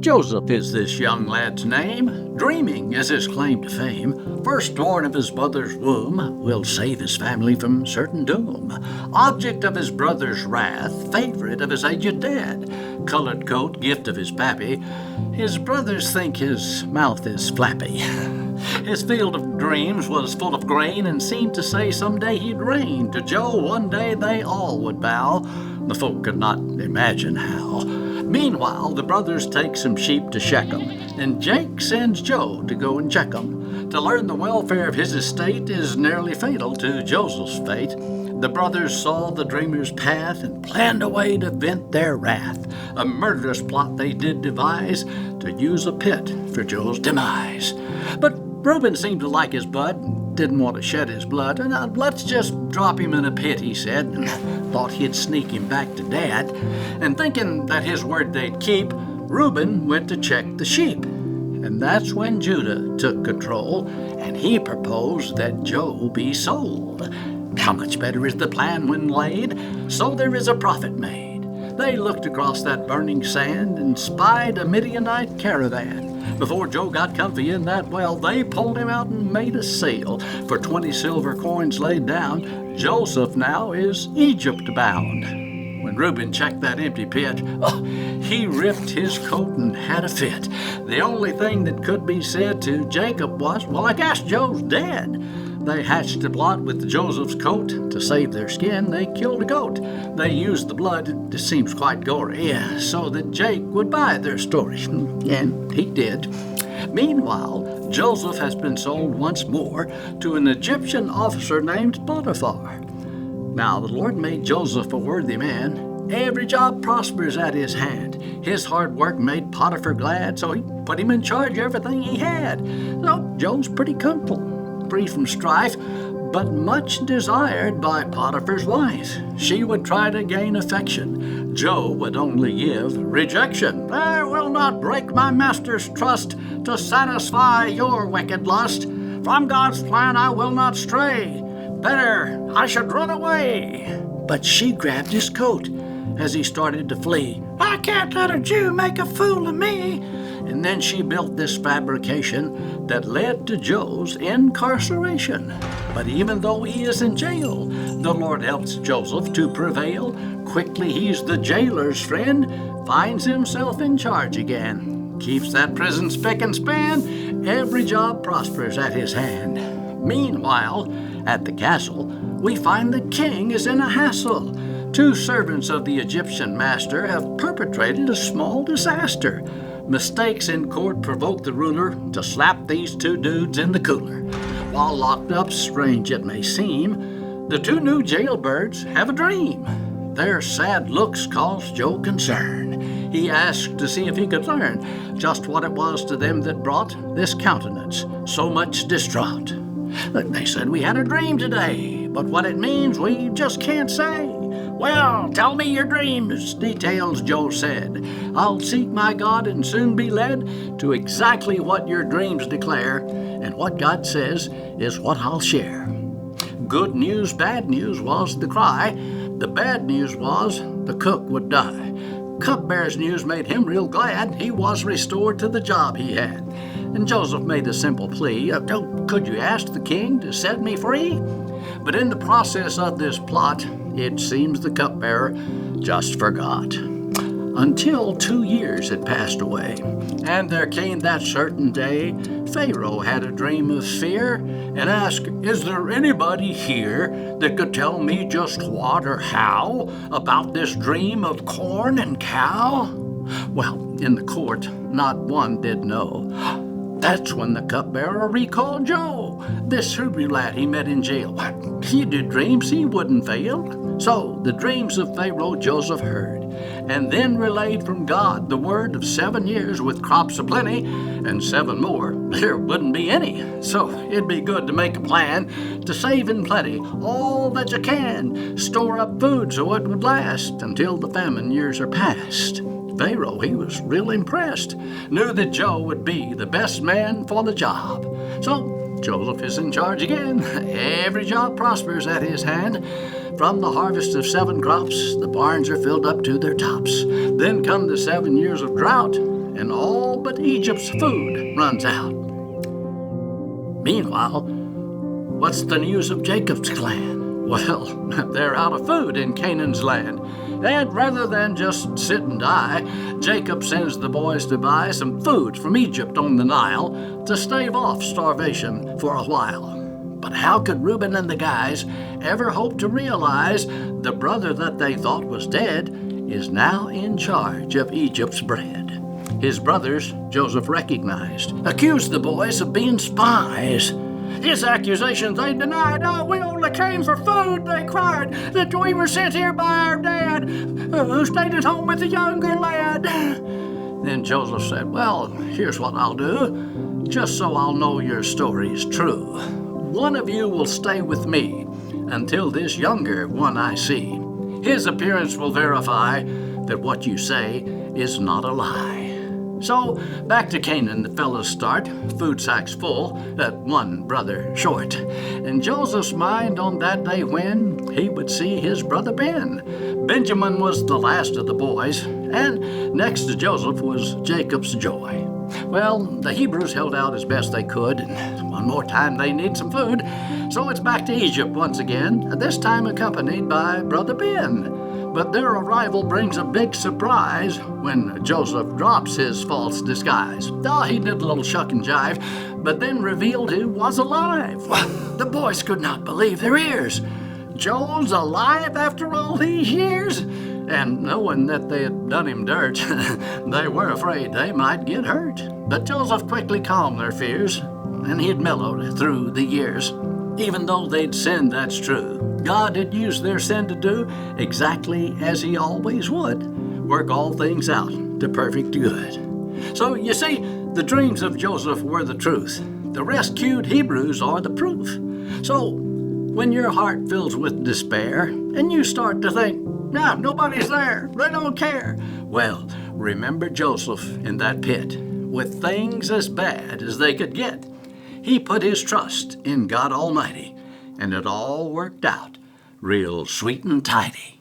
Joseph is this young lad's name, dreaming is his claim to fame. Firstborn of his mother's womb, will save his family from certain doom. Object of his brother's wrath, favorite of his aged dad. Colored coat, gift of his pappy. His brothers think his mouth is flappy. His field of dreams was full of grain and seemed to say someday he'd reign. To Joe one day they all would bow. The folk could not imagine how. Meanwhile, the brothers take some sheep to Shechem, and Jake sends Joe to go and check 'em. To learn the welfare of his estate is nearly fatal to Joseph's fate. The brothers saw the dreamer's path and planned a way to vent their wrath. A murderous plot they did devise to use a pit for Joe's demise. But Reuben seemed to like his bud, didn't want to shed his blood. Let's just drop him in a pit, he said, and thought he'd sneak him back to Dad. And thinking that his word they'd keep, Reuben went to check the sheep. And that's when Judah took control, and he proposed that Joe be sold. How much better is the plan when laid? So there is a profit made. They looked across that burning sand and spied a Midianite caravan. Before Joe got comfy in that well, they pulled him out and made a sale. For 20 silver coins laid down, Joseph now is Egypt bound. When Reuben checked that empty pit, he ripped his coat and had a fit. The only thing that could be said to Jacob was, well, I guess Joe's dead. They hatched a plot with Joseph's coat. To save their skin, they killed a goat. They used the blood, it seems quite gory, so that Jake would buy their story. And he did. Meanwhile, Joseph has been sold once more to an Egyptian officer named Potiphar. Now the Lord made Joseph a worthy man. Every job prospers at his hand. His hard work made Potiphar glad, so he put him in charge of everything he had. So Joe's pretty comfortable, free from strife, but much desired by Potiphar's wife. She would try to gain affection. Joe would only give rejection. I will not break my master's trust to satisfy your wicked lust. From God's plan I will not stray. Better I should run away. But she grabbed his coat as he started to flee. I can't let a Jew make a fool of me. And then she built this fabrication that led to Joe's incarceration. But even though he is in jail, the Lord helps Joseph to prevail. Quickly he's the jailer's friend, finds himself in charge again. Keeps that prison spick and span, every job prospers at his hand. Meanwhile, at the castle, we find the king is in a hassle. 2 servants of the Egyptian master have perpetrated a small disaster. Mistakes in court provoke the ruler to slap these 2 dudes in the cooler. While locked up, strange it may seem, the 2 new jailbirds have a dream. Their sad looks cause Joe concern. He asked to see if he could learn just what it was to them that brought this countenance so much distraught. They said we had a dream today, but what it means we just can't say. Well, tell me your dreams, details, Joe said. I'll seek my God and soon be led to exactly what your dreams declare, and what God says is what I'll share. Good news, bad news was the cry. The bad news was the cook would die. Cupbearer's news made him real glad. He was restored to the job he had. And Joseph made a simple plea. Could you ask the king to set me free? But in the process of this plot, it seems the cupbearer just forgot. Until 2 years had passed away, and there came that certain day, Pharaoh had a dream of fear and asked, is there anybody here that could tell me just what or how about this dream of corn and cow? Well, in the court, not one did know. That's when the cupbearer recalled Joe, this Hebrew lad he met in jail. He did dreams he wouldn't fail. So the dreams of Pharaoh Joseph heard, and then relayed from God the word of 7 years with crops aplenty, and 7 more there wouldn't be any. So it'd be good to make a plan to save in plenty all that you can. Store up food so it would last until the famine years are past. Pharaoh, he was real impressed, knew that Joe would be the best man for the job. So Joseph is in charge again. Every job prospers at his hand. From the harvest of 7 crops, the barns are filled up to their tops. Then come the 7 years of drought, and all but Egypt's food runs out. Meanwhile, what's the news of Jacob's clan? Well, they're out of food in Canaan's land. And rather than just sit and die, Jacob sends the boys to buy some food from Egypt on the Nile to stave off starvation for a while. But how could Reuben and the guys ever hope to realize the brother that they thought was dead is now in charge of Egypt's bread? His brothers, Joseph recognized, accused the boys of being spies. His accusations they denied. "Oh, we only came for food," they cried, "that we were sent here by our dad, who stayed at home with the younger lad." Then Joseph said, "Well, here's what I'll do, just so I'll know your story's true. One of you will stay with me until this younger one I see. His appearance will verify that what you say is not a lie." So back to Canaan the fellows start, food sacks full, one brother short. And Joseph's mind on that day when he would see his brother Ben. Benjamin was the last of the boys, and next to Joseph was Jacob's joy. Well, the Hebrews held out as best they could, and one more time they need some food. So it's back to Egypt once again, this time accompanied by brother Ben. But their arrival brings a big surprise when Joseph drops his false disguise. He did a little shuck and jive, but then revealed he was alive. The boys could not believe their ears. Joel's alive after all these years? And knowing that they had done him dirt, they were afraid they might get hurt. But Joseph quickly calmed their fears, and he had mellowed through the years. Even though they'd sinned, that's true, God had used their sin to do exactly as he always would, work all things out to perfect good. So you see, the dreams of Joseph were the truth. The rescued Hebrews are the proof. So when your heart fills with despair and you start to think, nobody's there, they don't care, well, remember Joseph in that pit with things as bad as they could get. He put his trust in God Almighty, and it all worked out real sweet and tidy.